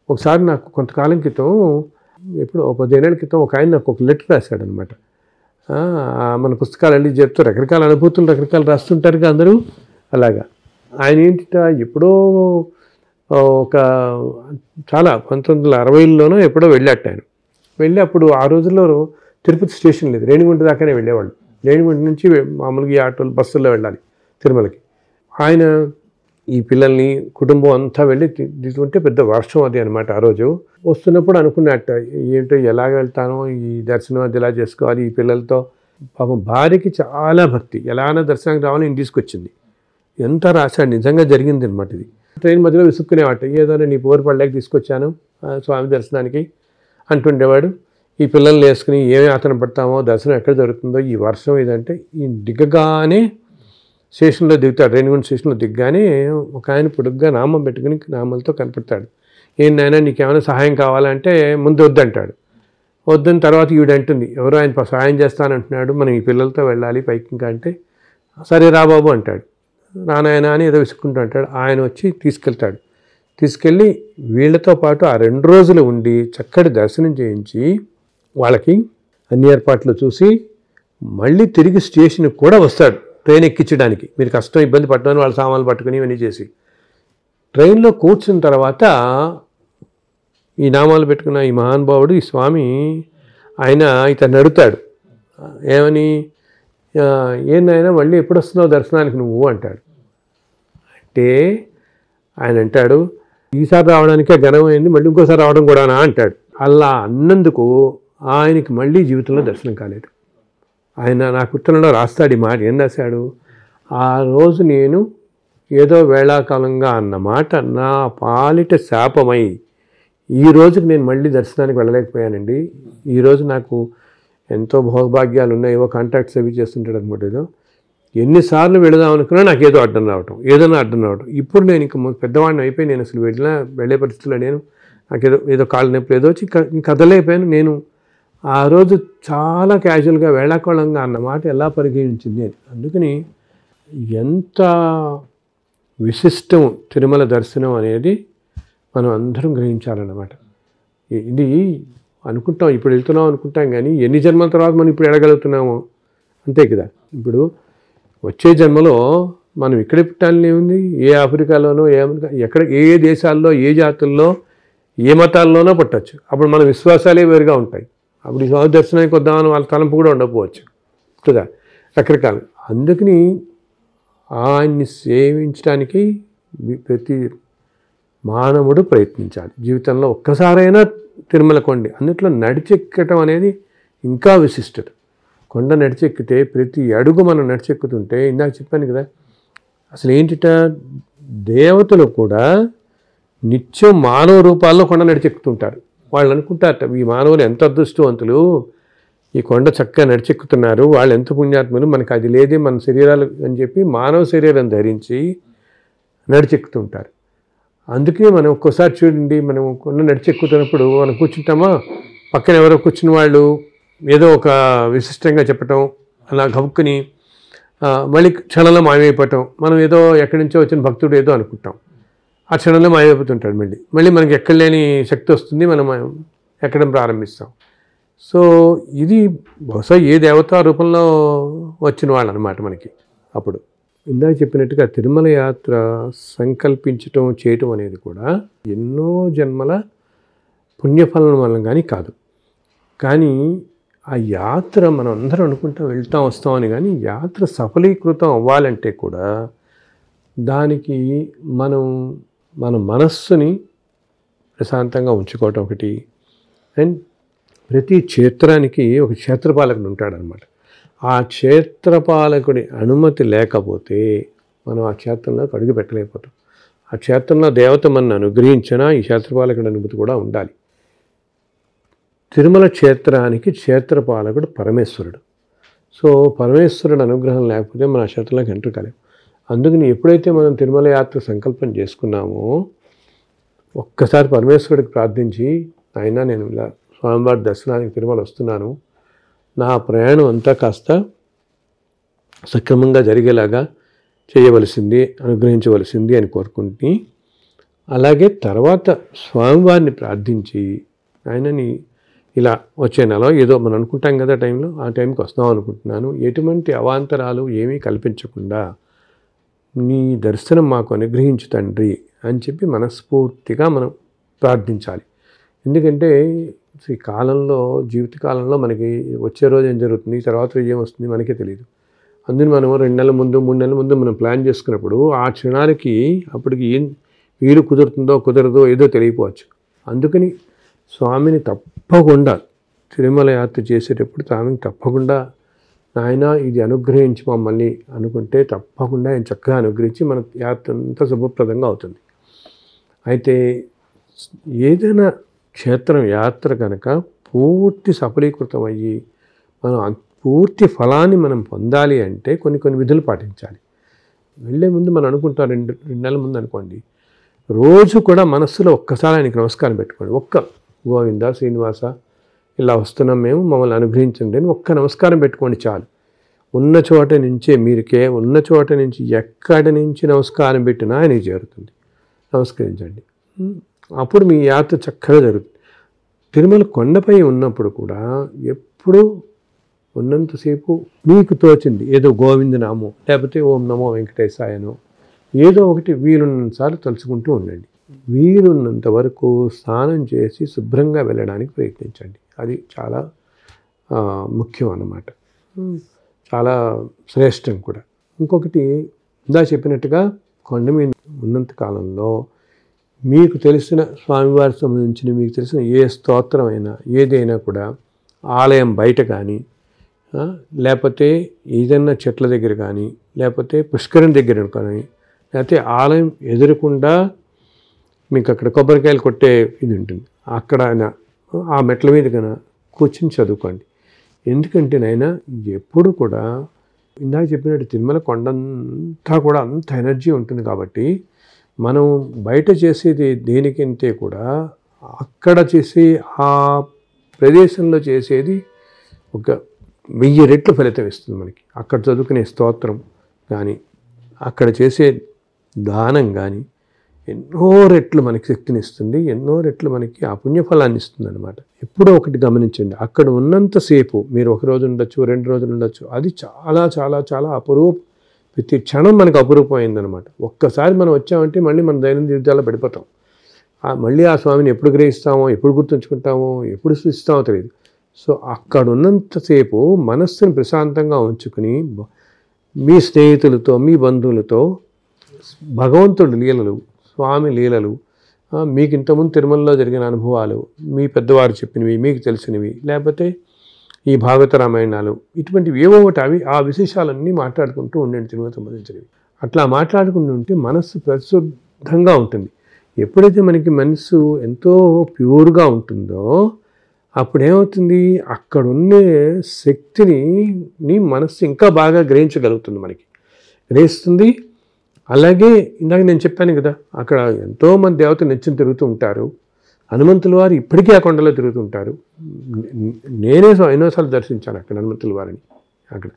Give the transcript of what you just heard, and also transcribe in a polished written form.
ఒకసారి నాకు కొంతకాలం క్రితం ఎప్పుడు 10 ఏళ్ల క్రితం ఒక ఆయన నాకు ఒక లెటర్ రాశాడనమాట. మన పుస్తకాలన్నీ చెప్తూ రకరకాల అనుభూతులు రకరకాలు రాస్తుంటారుగా అందరూ. అలాగా ఆయన ఏంటిట ఎప్పుడో ఒక చాలా 1960లోనో ఎప్పుడో వెళ్ళాట ఆయన. వెళ్ళి అప్పుడు ఆ రోజుల్లో తిరుపతి స్టేషన్ లేదు, రేణిగుంట దాకానే వెళ్ళేవాళ్ళు. రేణిగుంట నుంచి మామూలుగా ఈ ఆటోలు బస్సుల్లో వెళ్ళాలి తిరుమలకి. ఆయన ఈ పిల్లల్ని కుటుంబం అంతా వెళ్ళి తీసుకుంటే పెద్ద వర్షం అది అనమాట. ఆ రోజు వస్తున్నప్పుడు అనుకున్నట్ట ఏంటో ఎలాగ వెళ్తానో, ఈ దర్శనం అది ఎలా చేసుకోవాలి ఈ పిల్లలతో. పాపం భార్యకి చాలా భక్తి, ఎలాగైనా దర్శనానికి రావాలని ఈయన తీసుకొచ్చింది. ఎంత రాశాడు, నిజంగా జరిగింది అనమాట ఇది. ట్రైన్ మధ్యలో విసుక్కునేవాట, ఏదో నీ పోరు పడలేక తీసుకొచ్చాను స్వామి దర్శనానికి అంటుండేవాడు. ఈ పిల్లల్ని వేసుకుని ఏమి ఆతన పడతామో, దర్శనం ఎక్కడ జరుగుతుందో, ఈ వర్షం ఇదంటే ఈ దిగ్గగానే స్టేషన్లో దిగుతాడు. రేణిగుంట స్టేషన్లో దిగ్గానే ఒక ఆయన పొడుగ్గా నామం పెట్టుకుని నామాలతో కనపడతాడు. ఏంటైనా నీకేమైనా సహాయం కావాలంటే ముందు వద్దంటాడు. వద్దని తర్వాత ఈవిడంటుంది, ఎవరో ఆయన సహాయం చేస్తానంటున్నాడు, మనం ఈ పిల్లలతో వెళ్ళాలి పైకి ఇంకా అంటే, సరే రా బాబు అంటాడు. రానాయన అని ఏదో విసుక్కుంటూ అంటాడు. ఆయన వచ్చి తీసుకెళ్తాడు. తీసుకెళ్ళి వీళ్ళతో పాటు ఆ 2 రోజులు ఉండి చక్కటి దర్శనం చేయించి వాళ్ళకి అన్ని ఏర్పాట్లు చూసి మళ్ళీ తిరిగి స్టేషన్కి కూడా వస్తాడు ట్రైన్ ఎక్కించడానికి. మీరు కష్టం ఇబ్బంది పట్టమని వాళ్ళ సామాన్లు పట్టుకుని ఇవన్నీ చేసి ట్రైన్లో కూర్చున్న తర్వాత ఈ నామాలు పెట్టుకున్న ఈ మహానుభావుడు ఈ స్వామి ఆయన ఇతను అడుగుతాడు, ఏమని, ఏందైనా మళ్ళీ ఎప్పుడు వస్తున్నావు దర్శనానికి నువ్వు అంటాడు. అంటే ఆయన అంటాడు, ఈసారి రావడానికే ఘనమైంది, మళ్ళీ ఇంకోసారి రావడం కూడానా అంటాడు. అలా అన్నందుకు ఆయనకి మళ్ళీ జీవితంలో దర్శనం కాలేదు. ఆయన నాకు ఉత్తరంలో రాస్తాడు ఈ మాట. ఏం రాశాడు, ఆ రోజు నేను ఏదో వేళాకాలంగా అన్న మాట నా పాలిట శాపమై ఈ రోజుకి నేను మళ్ళీ దర్శనానికి వెళ్ళలేకపోయానండి. ఈరోజు నాకు ఎంతో భోగభాగ్యాలు ఉన్నాయి, ఏవో కాంటాక్ట్స్ అవి చేస్తుంటాడు అనమాట. ఏదో ఎన్నిసార్లు వెళదాం అనుకున్నా నాకు ఏదో అడ్డం రావటం, ఏదైనా అడ్డం రావటం. ఇప్పుడు నేను ఇంకా పెద్దవాడిని అయిపోయి నేను అసలు వెళ్ళే పరిస్థితుల్లో నేను నాకు ఏదో కాళ్ళ నొప్పులు ఏదో వచ్చి కదలేకపోయాను. నేను ఆ రోజు చాలా క్యాజువల్గా వేళాకోళంగా అన్నమాట ఎలా పరిగణించింది అని. అందుకని ఎంత విశిష్టం తిరుమల దర్శనం అనేది మనం అందరం గ్రహించాలన్నమాట. ఇది అనుకుంటాం, ఇప్పుడు వెళ్తున్నాం అనుకుంటాం, కానీ ఎన్ని జన్మల తర్వాత మనం ఇప్పుడు వెళ్ళగలుగుతున్నామో అంతే కదా. ఇప్పుడు వచ్చే జన్మలో మనం ఇక్కడే పుట్టాలని ఏముంది, ఏ ఆఫ్రికాలోనో ఎక్కడ ఏ దేశాల్లో ఏ జాతుల్లో ఏ మతాల్లోనో పుట్టచ్చు. అప్పుడు మన విశ్వాసాలే వేరుగా ఉంటాయి. అప్పుడు ఈ స్వామి దర్శనానికి వద్దామని వాళ్ళ తలంపు కూడా ఉండకపోవచ్చు కదా, రకరకాలు. అందుకని ఆయన్ని సేవించడానికి ప్రతి మానవుడు ప్రయత్నించాలి. జీవితంలో ఒక్కసారైనా తిరుమల కొండ అందుట్లో నడిచెక్కటం అనేది ఇంకా విశిష్టత. కొండ నడిచెక్కితే ప్రతి అడుగు మనం నడిచెక్కుతుంటే, ఇందాక చెప్పాను కదా, అసలు ఏంటిట, దేవతలు కూడా నిత్యం మానవ రూపాల్లో కొండ నడిచెక్కుతుంటారు. వాళ్ళు అనుకుంటారట, ఈ మానవులు ఎంత అదృష్టవంతులు, ఈ కొండ చక్కగా నడిచెక్కుతున్నారు, వాళ్ళు ఎంత పుణ్యాత్ములు, మనకు అది లేదే మన శరీరాలు అని చెప్పి మానవ శరీరం ధరించి నడిచెక్కుతుంటారు. అందుకే మనం ఒక్కోసారి చూడండి, మనం కొండ నడిచెక్కుతున్నప్పుడు మనం కూర్చుంటామా, పక్కన ఎవరో కూర్చున్న వాళ్ళు ఏదో ఒక విశిష్టంగా చెప్పటం, అలా గబుక్కుని మళ్ళీ క్షణంలో మాయమైపోవటం. మనం ఏదో ఎక్కడి నుంచో వచ్చిన భక్తుడు ఏదో అనుకుంటాం, ఆ క్షణంలో మాయమైపోతుంటాడు. మళ్ళీ మనకి ఎక్కడ లేని శక్తి వస్తుంది, మనం ఎక్కడం ప్రారంభిస్తాం. సో ఇది బహుశా ఏ దేవతా రూపంలో వచ్చిన వాళ్ళు అనమాట మనకి. అప్పుడు ఇందాక చెప్పినట్టుగా తిరుమల యాత్ర సంకల్పించటం చేయటం అనేది కూడా ఎన్నో జన్మల పుణ్యఫలం వల్ల కానీ కాదు. కానీ ఆ యాత్ర మనం అందరం అనుకుంటాం వెళ్తాం వస్తామని, కానీ యాత్ర సఫలీకృతం అవ్వాలంటే కూడా దానికి మనం మన మనస్సుని ప్రశాంతంగా ఉంచుకోవటం ఒకటి. అండ్ ప్రతి క్షేత్రానికి ఒక క్షేత్రపాలకుడు ఉంటాడనమాట. ఆ క్షేత్రపాలకుడి అనుమతి లేకపోతే మనం ఆ క్షేత్రంలోకి అడుగు పెట్టలేకపోతాం. ఆ క్షేత్రంలో దేవత మన అనుగ్రహించినా ఈ క్షేత్రపాలకుడి అనుమతి కూడా ఉండాలి. తిరుమల క్షేత్రానికి క్షేత్రపాలకుడు పరమేశ్వరుడు. సో పరమేశ్వరుడు అనుగ్రహం లేకపోతే మన క్షేత్రంలోకి ఎంటర్ కాలేము. అందుకని ఎప్పుడైతే మనం తిరుమల యాత్ర సంకల్పం చేసుకున్నామో ఒక్కసారి పరమేశ్వరుడికి ప్రార్థించి, అయినా నేను ఇలా స్వామివారి దర్శనానికి తిరుమల వస్తున్నాను, నా ప్రయాణం అంతా కాస్త సక్రమంగా జరిగేలాగా చేయవలసింది, అనుగ్రహించవలసింది అని కోరుకుంటుని అలాగే తర్వాత స్వామివారిని ప్రార్థించి ఆయనని ఇలా వచ్చే నెల ఏదో మనం అనుకుంటాం కదా టైంలో, ఆ టైంకి వస్తాం అనుకుంటున్నాను, ఎటువంటి అవాంతరాలు ఏమీ కల్పించకుండా నీ దర్శనం మాకు అనుగ్రహించు తండ్రి అని చెప్పి మనస్ఫూర్తిగా మనం ప్రార్థించాలి. ఎందుకంటే ఈ కాలంలో, జీవితకాలంలో మనకి వచ్చే రోజు ఏం జరుగుతుంది, తర్వాత రోజు ఏం వస్తుంది మనకే తెలియదు. అందుకని మనం 2 నెలల ముందు 3 నెలల ముందు మనం ప్లాన్ చేసుకున్నప్పుడు ఆ క్షణానికి అప్పటికి ఏం వీలు కుదురుతుందో కుదరదో ఏదో తెలియపోవచ్చు. అందుకని స్వామిని తప్పకుండా తిరుమల యాత్ర చేసేటప్పుడు స్వామిని తప్పకుండా నాయన ఇది అనుగ్రహించి మమ్మల్ని అనుకుంటే తప్పకుండా ఆయన చక్కగా అనుగ్రహించి మన యాత్ర అంతా శుభప్రదంగా అవుతుంది. అయితే ఏదైనా క్షేత్రం యాత్ర కనుక పూర్తి సఫలీకృతం అయ్యి మనం పూర్తి ఫలాన్ని మనం పొందాలి అంటే కొన్ని విధులు పాటించాలి. వెళ్ళే ముందు మనం అనుకుంటాం 2 నెలల ముందు అనుకోండి, రోజు కూడా మనస్సులో ఒక్కసారి ఆయనకి నమస్కారం పెట్టుకోండి. గోవింద శ్రీనివాస ఇలా వస్తున్నాం మేము, మమ్మల్ని అనుగ్రహించండి అని ఒక్క నమస్కారం పెట్టుకోండి చాలు. ఉన్న చోట నుంచే ఉన్న చోట నుంచి ఎక్కడి నుంచి నమస్కారం పెట్టినా ఆయనకి చేరుతుంది. నమస్కరించండి, అప్పుడు మీ యాత్ర చక్కగా జరుగుతుంది. తిరుమల కొండపై ఉన్నప్పుడు కూడా ఎప్పుడూ ఉన్నంతసేపు మీకు తోచింది ఏదో గోవిందనామో లేకపోతే ఓం నమో వెంకటేశాయనో ఏదో ఒకటి వీలున్నంతసార్లు తలుచుకుంటూ ఉండండి. వీలున్నంత వరకు స్నానం చేసి శుభ్రంగా వెళ్ళడానికి ప్రయత్నించండి. అది చాలా ముఖ్యం అన్నమాట, చాలా శ్రేష్టం కూడా. ఇంకొకటి ఇందా చెప్పినట్టుగా కొండ మీద ఉన్నంత కాలంలో మీకు తెలిసిన స్వామివారికి సంబంధించిన మీకు తెలిసిన ఏ స్తోత్రమైనా ఏదైనా కూడా ఆలయం బయట కానీ లేకపోతే ఏదైనా చెట్ల దగ్గర కానీ లేకపోతే పుష్కరం దగ్గర కానీ లేకపోతే ఆలయం ఎదురకుండా మీకు అక్కడ కొబ్బరికాయలు కొట్టే ఇది ఉంటుంది, అక్కడ ఆ మెట్ల మీద కన్నా కూర్చుని చదువుకోండి. ఎందుకంటే నాయన ఎప్పుడు కూడా ఇందాక చెప్పినట్టు తిరుమల కొండంతా కూడా అంత ఎనర్జీ ఉంటుంది కాబట్టి మనం బయట చేసేది దేనికంటే కూడా అక్కడ చేసే ఆ ప్రదేశంలో చేసేది ఒక 1000 రెట్లు ఫలితం ఇస్తుంది మనకి. అక్కడ చదువుకునే స్తోత్రం కానీ అక్కడ చేసే దానం కానీ ఎన్నో రెట్లు మనకి శక్తిని ఇస్తుంది, ఎన్నో రెట్లు మనకి ఆ పుణ్యఫలాన్ని ఇస్తుంది అనమాట. ఎప్పుడో ఒకటి గమనించండి, అక్కడ ఉన్నంతసేపు మీరు 1 రోజు ఉండొచ్చు, 2 రోజులు ఉండొచ్చు, అది చాలా చాలా చాలా ప్రతి క్షణం మనకు అపురూపమైందనమాట. ఒక్కసారి మనం వచ్చామంటే మళ్ళీ మన దైనందిన జీవితాల్లో పడిపోతాం. మళ్ళీ ఆ స్వామిని ఎప్పుడు గ్రహిస్తామో, ఎప్పుడు గుర్తుంచుకుంటామో, ఎప్పుడు సృష్టిస్తామో తెలియదు. సో అక్కడ ఉన్నంతసేపు మనస్సును ప్రశాంతంగా ఉంచుకుని మీ స్నేహితులతో మీ బంధువులతో భగవంతుడి లీలలు, స్వామి లీలలు, మీకు ఇంతకుముందు తిరుమలలో జరిగిన అనుభవాలు, మీ పెద్దవారు చెప్పినవి, మీకు తెలిసినవి, లేకపోతే ఈ భాగవత రామాయణాలు, ఇటువంటివి ఏవో ఒకటి ఆ విశేషాలన్నీ మాట్లాడుకుంటూ ఉండండి తిరుమల సంబంధించినవి. అట్లా మాట్లాడుకుంటూ ఉంటే మనస్సు పరిశుద్ధంగా ఉంటుంది. ఎప్పుడైతే మనకి మనస్సు ఎంతో ప్యూర్గా ఉంటుందో అప్పుడేమవుతుంది, అక్కడున్నే శక్తిని మనస్సు ఇంకా బాగా గ్రహించగలుగుతుంది, మనకి గ్రహిస్తుంది. అలాగే ఇందాక నేను చెప్పాను కదా, అక్కడ ఎంతోమంది దేవతలు నిత్యం తిరుగుతూ ఉంటారు. హనుమంతుల వారు ఇప్పటికీ ఆ కొండలో తిరుగుతుంటారు. నేనే ఎన్నోసార్లు దర్శించాను అక్కడ హనుమంతుల వారిని. అక్కడ